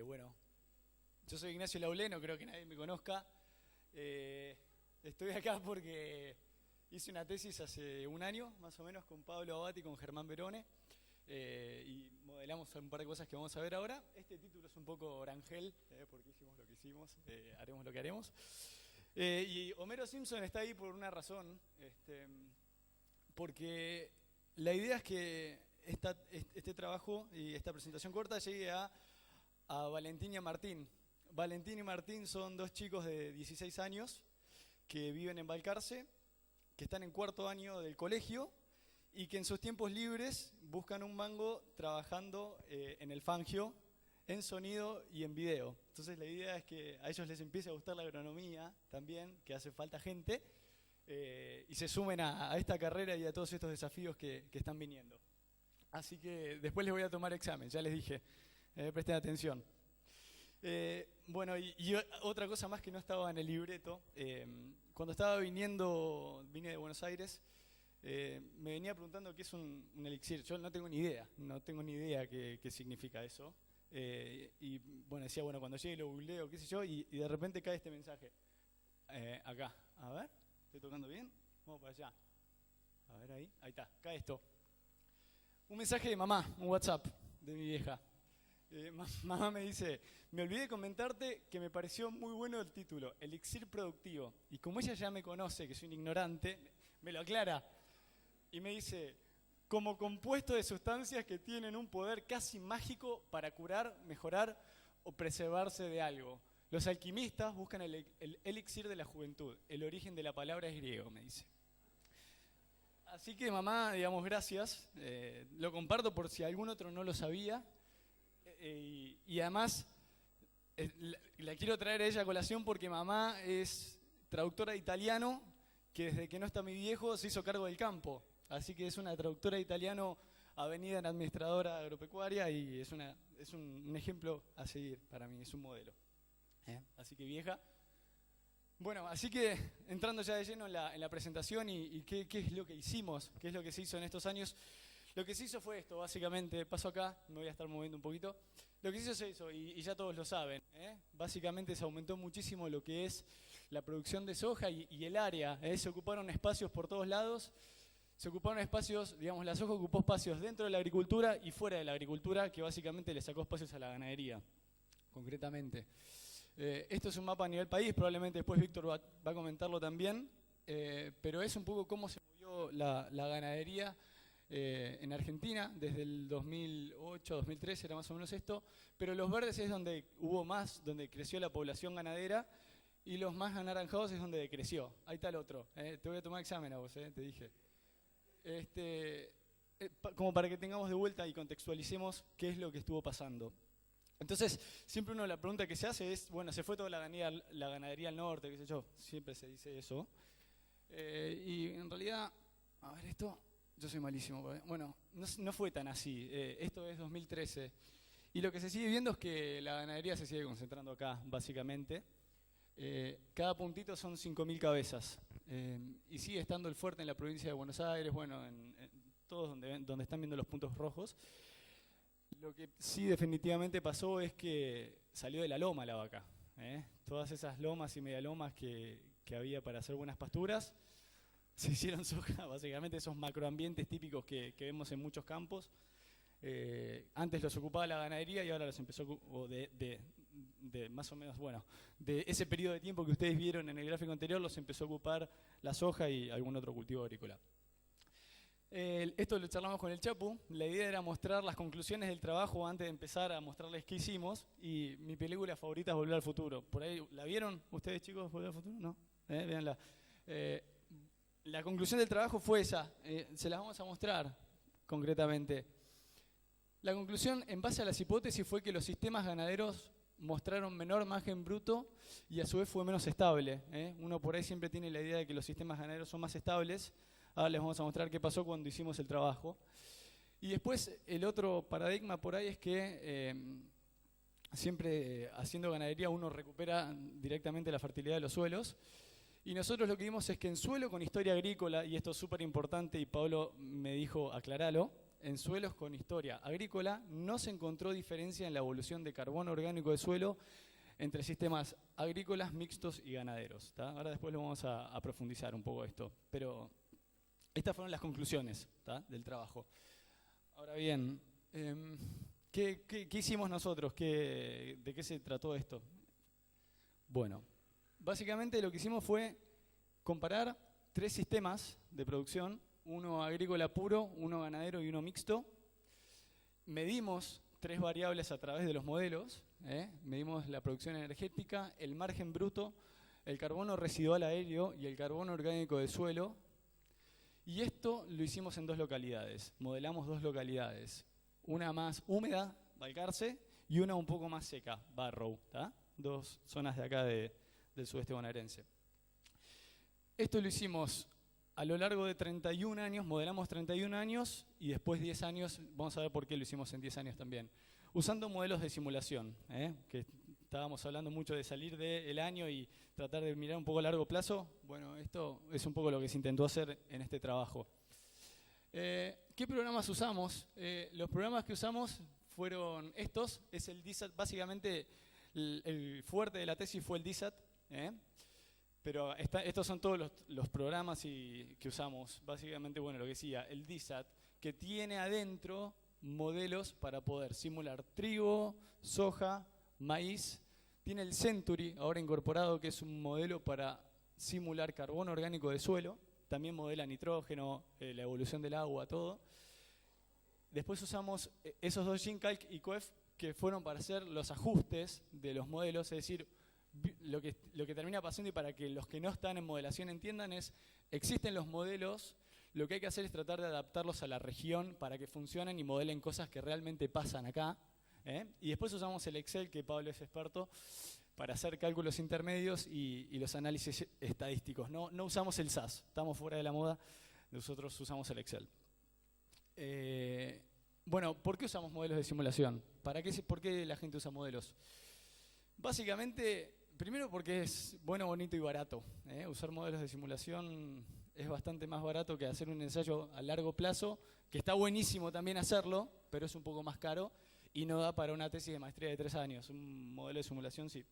Bueno, yo soy Ignacio Laulé, no creo que nadie me conozca. Estoy acá porque hice una tesis hace un año, más o menos, con Pablo Abati y con Germán Verone. Y modelamos un par de cosas que vamos a ver ahora. Este título es un poco orangel, porque hicimos lo que hicimos, haremos lo que haremos. Y Homero Simpson está ahí por una razón, porque la idea es que este trabajo y esta presentación corta llegue a Valentín y a Martín. Valentín y Martín son dos chicos de 16 años que viven en Balcarce, que están en cuarto año del colegio y que en sus tiempos libres buscan un mango trabajando en el Fangio, en sonido y en video. Entonces la idea es que a ellos les empiece a gustar la agronomía también, que hace falta gente, y se sumen a esta carrera y a todos estos desafíos que están viniendo. Así que después les voy a tomar examen, ya les dije, presten atención. Bueno, y otra cosa más que no estaba en el libreto, cuando estaba vine de Buenos Aires, me venía preguntando qué es un elixir. Yo no tengo ni idea qué significa eso. Y bueno, decía, bueno, cuando llegue lo googleo, qué sé yo, y de repente cae este mensaje. Acá, a ver, ¿estoy tocando bien? Vamos para allá. A ver ahí está, cae esto. Un mensaje de mamá, un WhatsApp de mi vieja. Mamá me dice, me olvidé de comentarte que me pareció muy bueno el título, Elixir Productivo. Y como ella ya me conoce, que soy un ignorante, me lo aclara. Y me dice, como compuesto de sustancias que tienen un poder casi mágico para curar, mejorar o preservarse de algo. Los alquimistas buscan el elixir de la juventud. El origen de la palabra es griego, me dice. Así que mamá, digamos, gracias. Lo comparto por si algún otro no lo sabía. Y además, la quiero traer a ella a colación porque mamá es traductora de italiano, que desde que no está mi viejo se hizo cargo del campo. Así que es una traductora de italiano avenida en administradora agropecuaria y es un ejemplo a seguir para mí, es un modelo. Así que vieja. Bueno, así que entrando ya de lleno en la presentación y qué es lo que hicimos, qué es lo que se hizo en estos años. Lo que se hizo fue esto, básicamente, paso acá, me voy a estar moviendo un poquito. Lo que se hizo es eso, y ya todos lo saben. Básicamente se aumentó muchísimo lo que es la producción de soja y el área. Se ocuparon espacios por todos lados. Se ocuparon espacios, digamos, la soja ocupó espacios dentro de la agricultura y fuera de la agricultura, que básicamente le sacó espacios a la ganadería, concretamente. Esto es un mapa a nivel país, probablemente después Víctor va a comentarlo también, pero es un poco cómo se movió la ganadería en Argentina, desde el 2008, 2013 era más o menos esto, pero los verdes es donde donde creció la población ganadera, y los más anaranjados es donde decreció. Ahí está el otro, te voy a tomar examen a vos, te dije. Como para que tengamos de vuelta y contextualicemos qué es lo que estuvo pasando. Entonces, siempre la pregunta que se hace es, bueno, se fue toda la ganadería al norte, qué sé yo, siempre se dice eso. Y en realidad, a ver esto, yo soy malísimo, bueno, no fue tan así, esto es 2013. Y lo que se sigue viendo es que la ganadería se sigue concentrando acá, básicamente. Cada puntito son 5.000 cabezas. Y sigue estando el fuerte en la provincia de Buenos Aires, bueno, en todos donde están viendo los puntos rojos. Lo que sí definitivamente pasó es que salió de la loma la vaca. Todas esas lomas y medialomas que había para hacer buenas pasturas, se hicieron soja, básicamente esos macroambientes típicos que vemos en muchos campos. Antes los ocupaba la ganadería y ahora los empezó, más o menos, bueno, de ese periodo de tiempo que ustedes vieron en el gráfico anterior, los empezó a ocupar la soja y algún otro cultivo agrícola. Esto lo charlamos con el Chapu. La idea era mostrar las conclusiones del trabajo antes de empezar a mostrarles qué hicimos. Y mi película favorita es Volver al Futuro. ¿Por ahí la vieron ustedes, chicos, Volver al Futuro? ¿No? Véanla. La conclusión del trabajo fue esa. Se las vamos a mostrar concretamente. La conclusión, en base a las hipótesis, fue que los sistemas ganaderos mostraron menor margen bruto y a su vez fue menos estable. Uno por ahí siempre tiene la idea de que los sistemas ganaderos son más estables. Ahora les vamos a mostrar qué pasó cuando hicimos el trabajo. Y después el otro paradigma por ahí es que siempre haciendo ganadería uno recupera directamente la fertilidad de los suelos. Y nosotros lo que vimos es que en suelo con historia agrícola, y esto es súper importante y Pablo me dijo aclaralo, en suelos con historia agrícola, no se encontró diferencia en la evolución de carbono orgánico de suelo entre sistemas agrícolas, mixtos y ganaderos. ¿Tá? Ahora después lo vamos a profundizar un poco esto, pero estas fueron las conclusiones, ¿tá? del trabajo. Ahora bien, ¿qué hicimos nosotros? ¿De qué se trató esto? Bueno, básicamente lo que hicimos fue comparar 3 sistemas de producción, uno agrícola puro, uno ganadero y uno mixto. Medimos 3 variables a través de los modelos, medimos la producción energética, el margen bruto, el carbono residual aéreo y el carbono orgánico de suelo. Y esto lo hicimos en 2 localidades, modelamos 2 localidades, una más húmeda, Balcarce, y una un poco más seca, Barrow, ¿tá? 2 zonas de acá del sudeste bonaerense. Esto lo hicimos a lo largo de 31 años, modelamos 31 años y después 10 años, vamos a ver por qué lo hicimos en 10 años también, usando modelos de simulación, que estábamos hablando mucho de salir del año y tratar de mirar un poco a largo plazo. Bueno, esto es un poco lo que se intentó hacer en este trabajo. ¿Qué programas usamos? Los programas que usamos fueron estos, es el DSAT, básicamente el fuerte de la tesis fue el DSAT, pero estos son todos los programas que usamos. Básicamente, bueno, lo que decía, el DSAT, que tiene adentro modelos para poder simular trigo, soja, maíz. Tiene el Century ahora incorporado, que es un modelo para simular carbono orgánico de suelo. También modela nitrógeno, la evolución del agua, todo. Después usamos esos 2 GenCalc y COEF que fueron para hacer los ajustes de los modelos, es decir, lo que termina pasando, y para que los que no están en modelación entiendan, es existen los modelos, lo que hay que hacer es tratar de adaptarlos a la región para que funcionen y modelen cosas que realmente pasan acá. Y después usamos el Excel, que Pablo es experto, para hacer cálculos intermedios y los análisis estadísticos. No usamos el SAS, estamos fuera de la moda, nosotros usamos el Excel. Bueno, ¿por qué usamos modelos de simulación? ¿Por qué la gente usa modelos? Básicamente, primero porque es bueno, bonito y barato. Usar modelos de simulación es bastante más barato que hacer un ensayo a largo plazo, que está buenísimo también hacerlo, pero es un poco más caro y no da para una tesis de maestría de 3 años. Un modelo de simulación sí.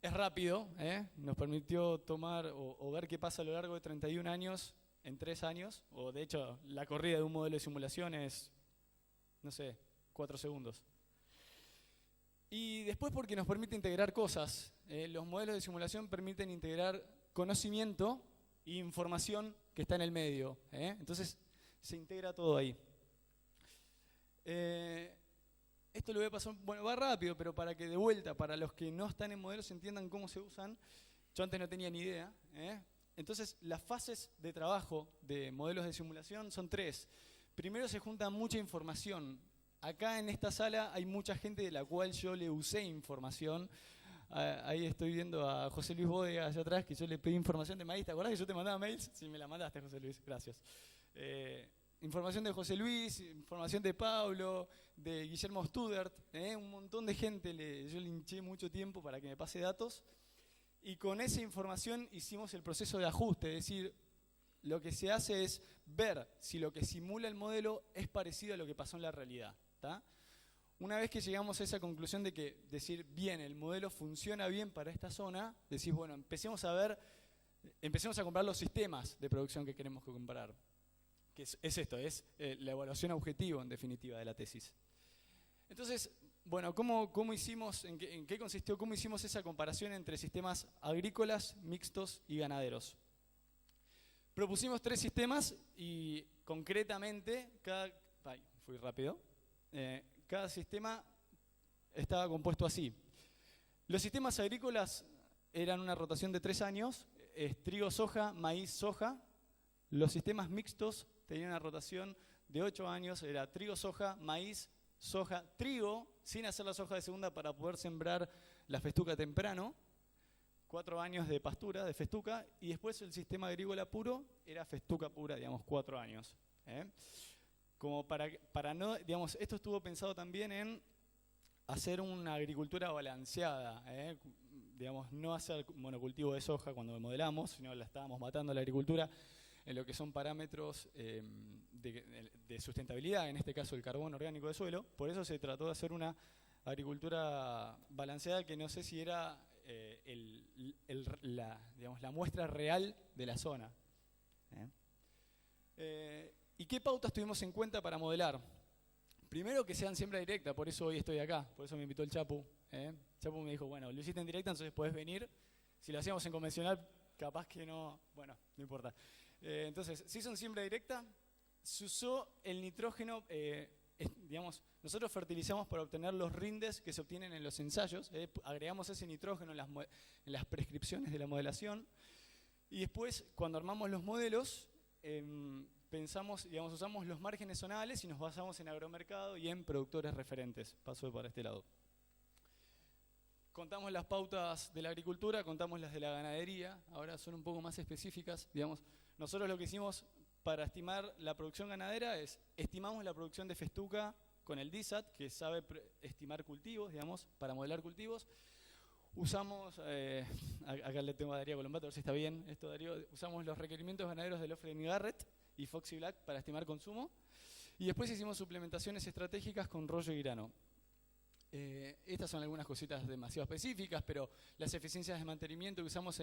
Es rápido, nos permitió tomar o ver qué pasa a lo largo de 31 años en 3 años, o de hecho la corrida de un modelo de simulación es, no sé, 4 segundos. Y después porque nos permite integrar cosas. Los modelos de simulación permiten integrar conocimiento e información que está en el medio. Entonces se integra todo ahí. Esto lo voy a pasar, bueno, va rápido, pero para que de vuelta, para los que no están en modelos entiendan cómo se usan. Yo antes no tenía ni idea. Entonces las fases de trabajo de modelos de simulación son 3. Primero se junta mucha información. Acá en esta sala hay mucha gente de la cual yo le usé información. Ahí estoy viendo a José Luis Bodega allá atrás, que yo le pedí información de maíz. ¿Te acordás que yo te mandaba mails? Sí, me la mandaste, José Luis, gracias. Información de José Luis, información de Pablo, de Guillermo Studert, un montón de gente, yo le hinché mucho tiempo para que me pase datos. Y con esa información hicimos el proceso de ajuste, es decir, lo que se hace es ver si lo que simula el modelo es parecido a lo que pasó en la realidad. ¿Tá? Una vez que llegamos a esa conclusión de que decir, bien, el modelo funciona bien para esta zona, decís, bueno, empecemos a comprar los sistemas de producción que queremos comparar. Que es esto, es la evaluación objetivo, en definitiva, de la tesis. Entonces, bueno, ¿cómo hicimos, en qué consistió, cómo hicimos esa comparación entre sistemas agrícolas, mixtos y ganaderos? Propusimos 3 sistemas y concretamente, fui rápido. Cada sistema estaba compuesto así. Los sistemas agrícolas eran una rotación de 3 años, trigo, soja, maíz, soja. Los sistemas mixtos tenían una rotación de 8 años, era trigo, soja, maíz, soja, trigo, sin hacer la soja de segunda para poder sembrar la festuca temprano, 4 años de pastura, de festuca, y después el sistema agrícola puro era festuca pura, digamos, 4 años. Como para no, digamos, esto estuvo pensado también en hacer una agricultura balanceada, digamos, no hacer monocultivo de soja cuando modelamos, sino la estábamos matando a la agricultura en lo que son parámetros de sustentabilidad, en este caso el carbón orgánico de suelo. Por eso se trató de hacer una agricultura balanceada, que no sé si era digamos, la muestra real de la zona. ¿Y qué pautas tuvimos en cuenta para modelar? Primero, que sean siembra directa, por eso hoy estoy acá, por eso me invitó el Chapu. Chapu me dijo, bueno, lo hiciste en directa, entonces podés venir. Si lo hacíamos en convencional, capaz que no, bueno, no importa. Entonces, si son siembra directa, se usó el nitrógeno, digamos, nosotros fertilizamos para obtener los rindes que se obtienen en los ensayos, agregamos ese nitrógeno en las prescripciones de la modelación, y después, cuando armamos los modelos, pensamos, digamos, usamos los márgenes zonales y nos basamos en agromercado y en productores referentes. Paso para este lado. Contamos las pautas de la agricultura, contamos las de la ganadería, ahora son un poco más específicas. Digamos, nosotros lo que hicimos para estimar la producción ganadera es, estimamos la producción de festuca con el DISAT, que sabe estimar cultivos, digamos, para modelar cultivos. Usamos, acá le tengo a Darío Colombato, a ver si está bien esto, Darío. Usamos los requerimientos ganaderos de Lofgren y Garrett y Foxy Black para estimar consumo. Y después hicimos suplementaciones estratégicas con rollo y grano. Estas son algunas cositas demasiado específicas, pero las eficiencias de mantenimiento que usamos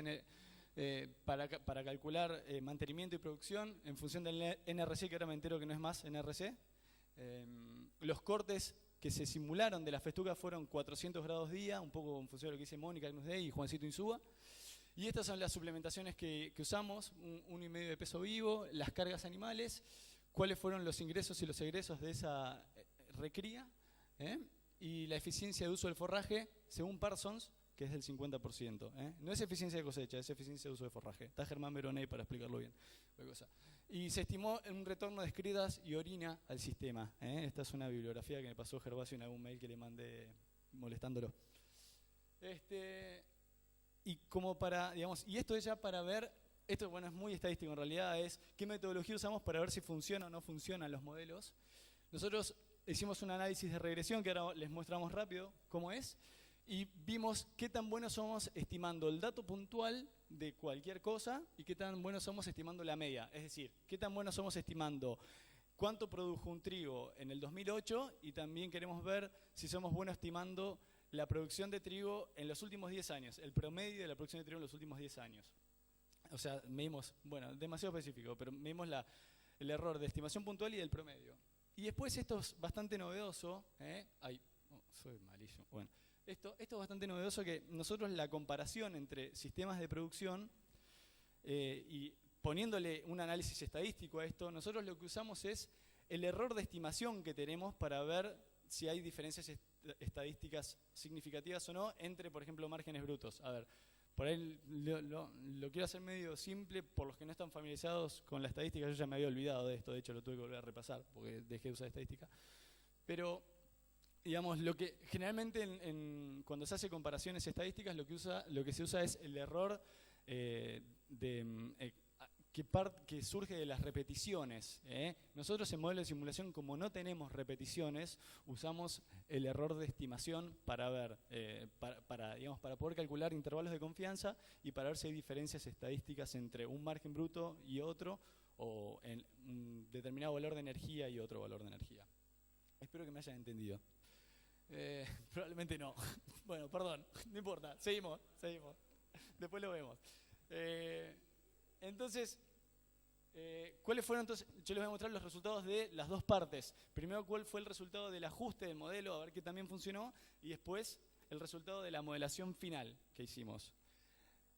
para calcular mantenimiento y producción en función del NRC, que ahora me entero que no es más NRC. Los cortes que se simularon de la festuca fueron 400 grados día, un poco en función de lo que dice Mónica Knusdey y Juancito Insúa. Y estas son las suplementaciones que usamos, 1,5 de peso vivo, las cargas animales, cuáles fueron los ingresos y los egresos de esa recría, y la eficiencia de uso del forraje, según Parsons, que es del 50%. No es eficiencia de cosecha, es eficiencia de uso de forraje. Está Germán Veroney para explicarlo bien. Y se estimó un retorno de excretas y orina al sistema. Esta es una bibliografía que me pasó Gervasio en algún mail que le mandé molestándolo. Y como para, digamos, y esto es ya para ver, esto bueno, es muy estadístico en realidad, es qué metodología usamos para ver si funciona o no funcionan los modelos. Nosotros hicimos un análisis de regresión que ahora les mostramos rápido cómo es, y vimos qué tan buenos somos estimando el dato puntual de cualquier cosa y qué tan buenos somos estimando la media. Es decir, qué tan buenos somos estimando cuánto produjo un trigo en el 2008, y también queremos ver si somos buenos estimando la producción de trigo en los últimos 10 años, el promedio de la producción de trigo en los últimos 10 años. O sea, medimos, bueno, demasiado específico, pero medimos el error de estimación puntual y del promedio. Y después esto es bastante novedoso, ay, soy malísimo, bueno. Esto es bastante novedoso, que nosotros la comparación entre sistemas de producción y poniéndole un análisis estadístico a esto, nosotros lo que usamos es el error de estimación que tenemos para ver si hay diferencias estadísticas significativas o no entre, por ejemplo, márgenes brutos. A ver, por ahí lo quiero hacer medio simple, por los que no están familiarizados con la estadística. Yo ya me había olvidado de esto, de hecho lo tuve que volver a repasar porque dejé de usar estadística. Pero digamos, lo que generalmente cuando se hace comparaciones estadísticas, lo que se usa es el error que surge de las repeticiones. Nosotros en modelos de simulación, como no tenemos repeticiones, usamos el error de estimación para ver, digamos, para poder calcular intervalos de confianza y para ver si hay diferencias estadísticas entre un margen bruto y otro, o en un determinado valor de energía y otro valor de energía. Espero que me hayan entendido. Probablemente no. Bueno, perdón, no importa, seguimos. Después lo vemos. Entonces, ¿cuáles fueron entonces? Yo les voy a mostrar los resultados de las dos partes. Primero, cuál fue el resultado del ajuste del modelo, a ver qué también funcionó, y después el resultado de la modelación final que hicimos.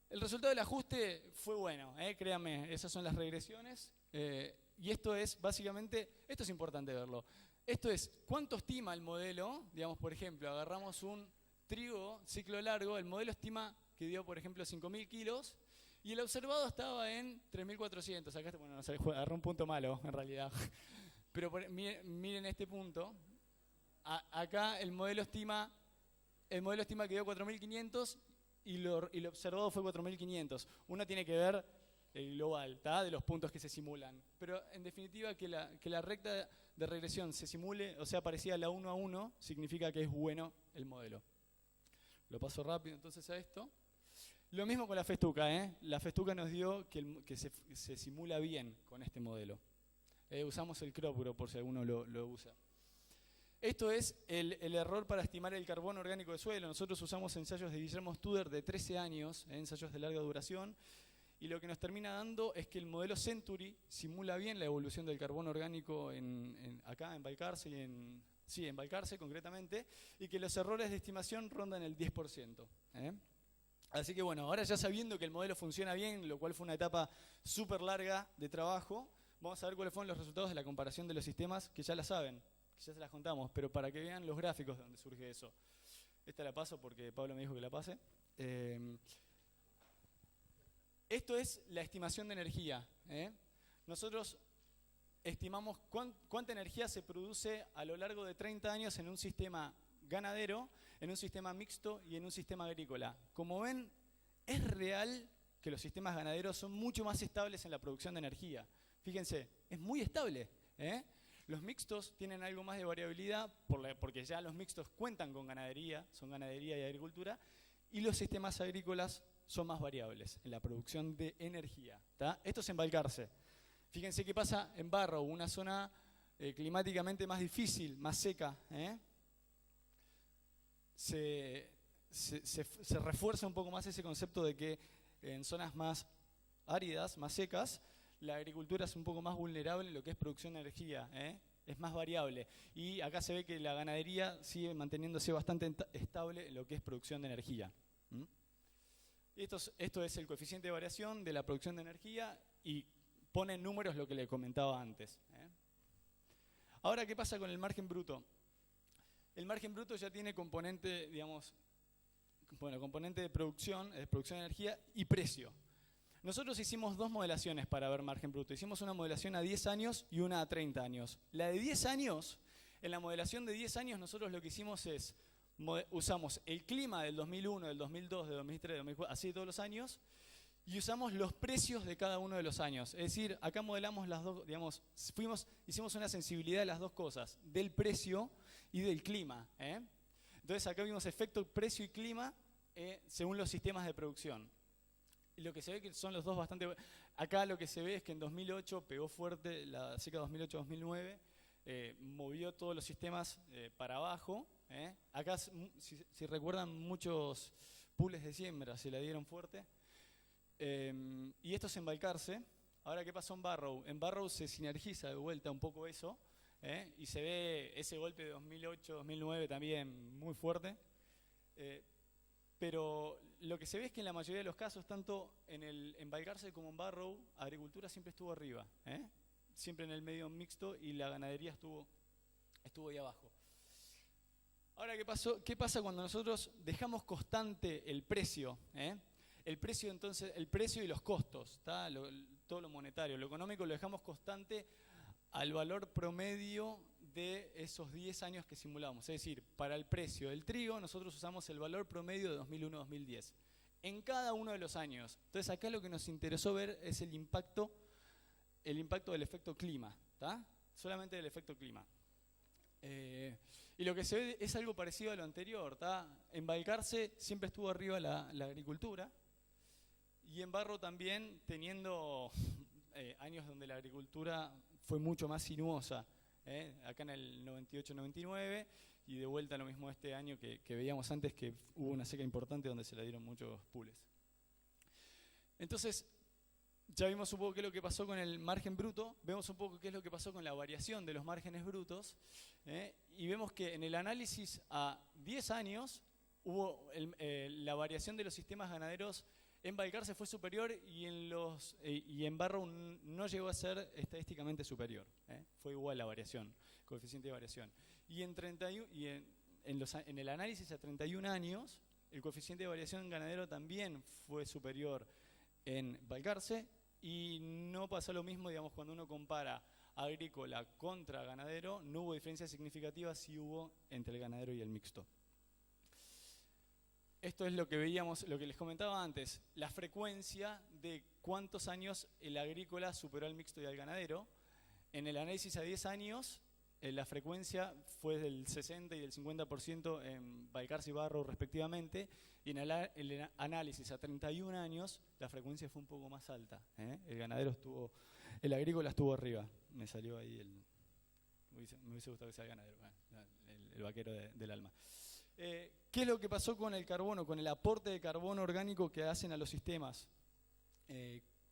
El resultado del ajuste fue bueno, créanme, esas son las regresiones, y esto es básicamente, esto es importante verlo. Esto es, ¿cuánto estima el modelo? Digamos, por ejemplo, agarramos un trigo, ciclo largo, el modelo estima que dio, por ejemplo, 5.000 kilos, y el observado estaba en 3.400. Acá, bueno, no sé, agarré un punto malo, en realidad. Pero miren este punto. Acá el modelo estima que dio 4.500 y lo observado fue 4.500. Uno tiene que ver el global, ¿tá? De los puntos que se simulan. Pero en definitiva que la recta de regresión se simule, o sea, parecida a la 1 a 1, significa que es bueno el modelo. Lo paso rápido entonces a esto. Lo mismo con la festuca, La festuca nos dio que se simula bien con este modelo. Usamos el CropGrowth por si alguno lo usa. Esto es el error para estimar el carbono orgánico de suelo. Nosotros usamos ensayos de Guillermo Studer de 13 años, ensayos de larga duración, y lo que nos termina dando es que el modelo Century simula bien la evolución del carbono orgánico acá en Balcarce, en Balcarce concretamente, y que los errores de estimación rondan el 10%. Así que bueno, ahora ya sabiendo que el modelo funciona bien, lo cual fue una etapa súper larga de trabajo, vamos a ver cuáles fueron los resultados de la comparación de los sistemas, que ya la saben, que ya se las contamos, pero para que vean los gráficos de donde surge eso. Esta la paso porque Pablo me dijo que la pase. Esto es la estimación de energía. Nosotros estimamos cuánta energía se produce a lo largo de 30 años en un sistema ganadero, en un sistema mixto y en un sistema agrícola. Como ven, es real que los sistemas ganaderos son mucho más estables en la producción de energía. Fíjense, es muy estable. Los mixtos tienen algo más de variabilidad porque ya los mixtos cuentan con ganadería, son ganadería y agricultura, y los sistemas agrícolas son más variables en la producción de energía. Esto es en Balcarce. Fíjense qué pasa en Barrow, una zona climáticamente más difícil, más seca. Se refuerza un poco más ese concepto de que en zonas más áridas, más secas, la agricultura es un poco más vulnerable en lo que es producción de energía. Es más variable. Y acá se ve que la ganadería sigue manteniéndose bastante estable en lo que es producción de energía. Esto es el coeficiente de variación de la producción de energía y pone en números lo que le comentaba antes. Ahora, ¿qué pasa con el margen bruto? El margen bruto ya tiene componente, digamos, componente de producción de energía y precio. Nosotros hicimos dos modelaciones para ver margen bruto. Hicimos una modelación a 10 años y una a 30 años. La de 10 años, en la modelación de 10 años nosotros lo que hicimos es usamos el clima del 2001, del 2002, del 2003, del 2004, así todos los años, y usamos los precios de cada uno de los años. Es decir, acá modelamos las dos, digamos, hicimos una sensibilidad de las dos cosas, del precio y del clima. Entonces acá vimos efecto precio y clima según los sistemas de producción. Y lo que se ve que son los dos bastante... Acá lo que se ve es que en 2008 pegó fuerte, la seca 2008-2009, movió todos los sistemas para abajo. Acá, si recuerdan, muchos pools de siembra se la dieron fuerte. Y esto es en Balcarce. Ahora, ¿qué pasó en Barrow? En Barrow se sinergiza de vuelta un poco eso, y se ve ese golpe de 2008-2009 también muy fuerte. Pero lo que se ve es que en la mayoría de los casos, tanto en Balcarce como en Barrow, agricultura siempre estuvo arriba, siempre en el medio mixto, y la ganadería estuvo ahí abajo. Ahora, ¿qué pasa cuando nosotros dejamos constante el precio? El precio y los costos, todo lo monetario, lo económico lo dejamos constante al valor promedio de esos 10 años que simulamos. Es decir, para el precio del trigo nosotros usamos el valor promedio de 2001-2010 en cada uno de los años. Entonces acá lo que nos interesó ver es el impacto del efecto clima, solamente del efecto clima. Y lo que se ve es algo parecido a lo anterior. En Balcarce siempre estuvo arriba la agricultura, y en Barrow también, teniendo años donde la agricultura fue mucho más sinuosa. Acá en el 98-99, y de vuelta lo mismo este año que veíamos antes, que hubo una seca importante donde se le dieron muchos pools. Entonces, ya vimos un poco qué es lo que pasó con el margen bruto, vemos un poco qué es lo que pasó con la variación de los márgenes brutos, y vemos que en el análisis a 10 años hubo la variación de los sistemas ganaderos en Balcarce fue superior, y en Barrow no llegó a ser estadísticamente superior. Fue igual la variación, coeficiente de variación. Y en el análisis a 31 años, el coeficiente de variación ganadero también fue superior en Balcarce, y no pasó lo mismo, digamos, cuando uno compara agrícola contra ganadero, no hubo diferencias significativas, sí hubo entre el ganadero y el mixto. Esto es lo que veíamos, lo que les comentaba antes, la frecuencia de cuántos años el agrícola superó al mixto y al ganadero. En el análisis a 10 años, la frecuencia fue del 60 y del 50% en Balcarce y Barrow respectivamente, y en el análisis a 31 años, la frecuencia fue un poco más alta. El ganadero estuvo El agrícola estuvo arriba. Me salió ahí me hubiese gustado que sea el ganadero, bueno, el vaquero del alma. ¿Qué es lo que pasó con el carbono, con el aporte de carbono orgánico que hacen a los sistemas?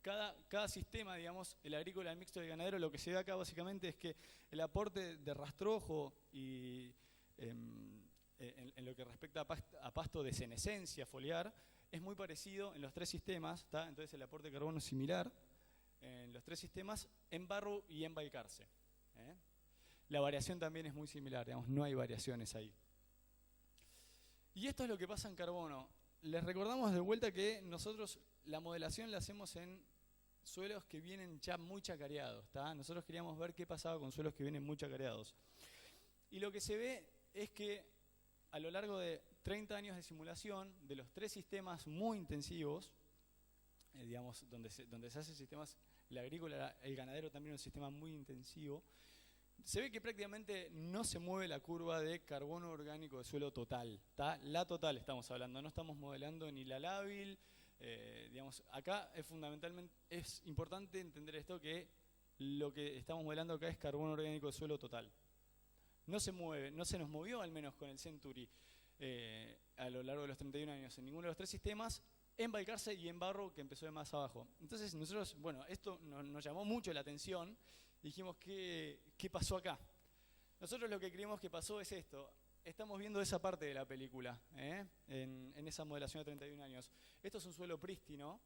Cada sistema, digamos, el agrícola, el mixto y el ganadero, lo que se ve acá básicamente es que el aporte de rastrojo y en lo que respecta a pasto de senescencia foliar es muy parecido en los tres sistemas, ¿tá? Entonces el aporte de carbono es similar en los tres sistemas, en Barrow y en Balcarce. La variación también es muy similar, digamos, no hay variaciones ahí. Y esto es lo que pasa en carbono. Les recordamos de vuelta que nosotros la modelación la hacemos en suelos que vienen ya muy chacareados, ¿tá? Nosotros queríamos ver qué pasaba con suelos que vienen muy chacareados. Y lo que se ve es que a lo largo de 30 años de simulación, de los tres sistemas muy intensivos, digamos, donde se hacen sistemas, el agrícola, el ganadero también es un sistema muy intensivo, se ve que prácticamente no se mueve la curva de carbono orgánico de suelo total, ¿tá? La total estamos hablando, no estamos modelando ni la lábil, digamos, acá es importante entender esto, que lo que estamos modelando acá es carbono orgánico de suelo total. No se mueve, no se nos movió al menos con el Century a lo largo de los 31 años en ninguno de los tres sistemas, en Balcarce y en Barrow, que empezó de más abajo. Entonces nosotros, bueno, esto nos llamó mucho la atención. Dijimos, ¿qué pasó acá? Nosotros lo que creemos que pasó es esto. Estamos viendo esa parte de la película, en esa modelación de 31 años. Esto es un suelo prístino,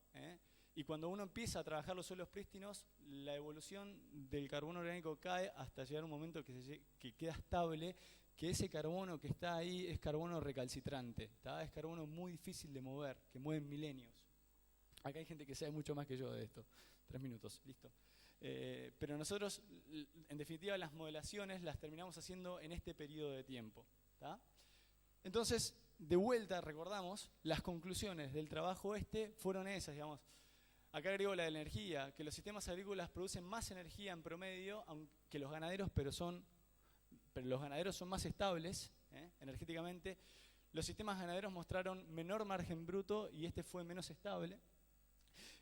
y cuando uno empieza a trabajar los suelos prístinos, la evolución del carbono orgánico cae hasta llegar a un momento que queda estable, que ese carbono que está ahí es carbono recalcitrante, ¿tá? Es carbono muy difícil de mover, que mueve milenios. Acá hay gente que sabe mucho más que yo de esto. 3 minutos, listo. Pero nosotros, en definitiva, las modelaciones las terminamos haciendo en este periodo de tiempo, ¿tá? Entonces, de vuelta, recordamos, las conclusiones del trabajo fueron esas, digamos. Acá agrego la de la energía, que los sistemas agrícolas producen más energía en promedio que los ganaderos, pero los ganaderos son más estables energéticamente. Los sistemas ganaderos mostraron menor margen bruto y fue menos estable.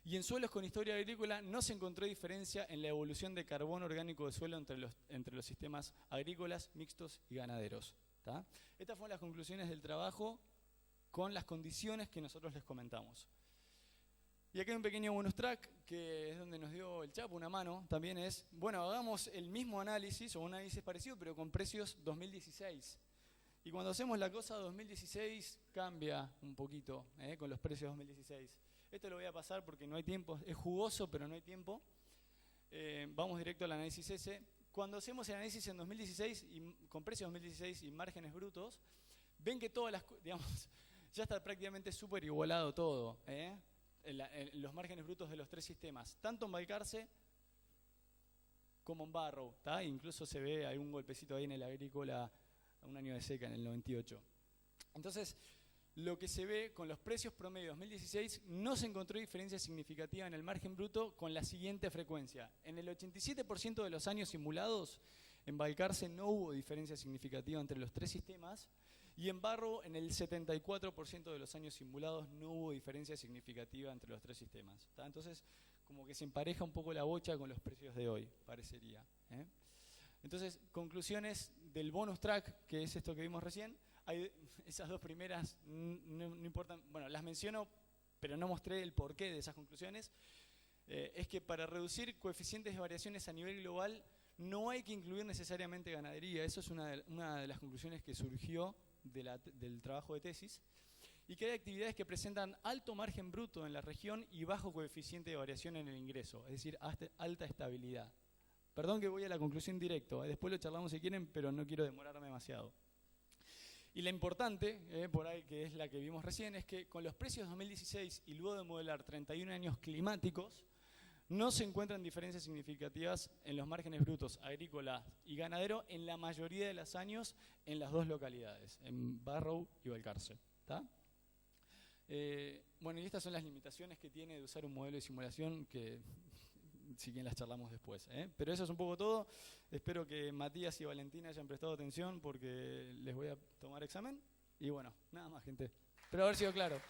Y en suelos con historia agrícola no se encontró diferencia en la evolución de carbono orgánico de suelo entre los sistemas agrícolas, mixtos y ganaderos, ¿tá? Estas fueron las conclusiones del trabajo con las condiciones que nosotros les comentamos. Y aquí hay un pequeño bonus track, que es donde nos dio el Chapo una mano. También es, bueno, hagamos el mismo análisis, o un análisis parecido, pero con precios 2016. Y cuando hacemos la cosa 2016, cambia un poquito con los precios 2016. Esto lo voy a pasar porque no hay tiempo, es jugoso, pero no hay tiempo. Vamos directo al análisis ese. Cuando hacemos el análisis en 2016, con precios 2016 y márgenes brutos, ven que todas digamos, ya está prácticamente súper igualado todo, los márgenes brutos de los tres sistemas, tanto en Balcarce como en Barrow, ¿tá? Incluso se ve algún golpecito ahí en el agrícola a un año de seca, en el 98. Entonces, lo que se ve con los precios promedio 2016, no se encontró diferencia significativa en el margen bruto con la siguiente frecuencia. En el 87% de los años simulados, en Balcarce no hubo diferencia significativa entre los tres sistemas, y en Barrow, en el 74% de los años simulados, no hubo diferencia significativa entre los tres sistemas, ¿tá? Entonces, como que se empareja un poco la bocha con los precios de hoy, parecería. Entonces, conclusiones del bonus track, que es esto que vimos recién. Esas dos primeras no importan, bueno, las menciono, pero no mostré el porqué de esas conclusiones. Es que para reducir coeficientes de variaciones a nivel global, no hay que incluir necesariamente ganadería. Eso es una de las conclusiones que surgió del trabajo de tesis, y que hay actividades que presentan alto margen bruto en la región y bajo coeficiente de variación en el ingreso, es decir, alta estabilidad. Perdón que voy a la conclusión directo, después lo charlamos si quieren, pero no quiero demorarme demasiado. Y la importante, por ahí, que es la que vimos recién, es que con los precios 2016 y luego de modelar 31 años climáticos, no se encuentran diferencias significativas en los márgenes brutos agrícola y ganadero en la mayoría de los años en las dos localidades, en Barrow y Balcarce, ¿tá? Bueno, y estas son las limitaciones que tiene de usar un modelo de simulación, que si bien las charlamos después, Pero eso es un poco todo. Espero que Matías y Valentina hayan prestado atención porque les voy a tomar examen. Y bueno, nada más, gente. Espero haber sido claro.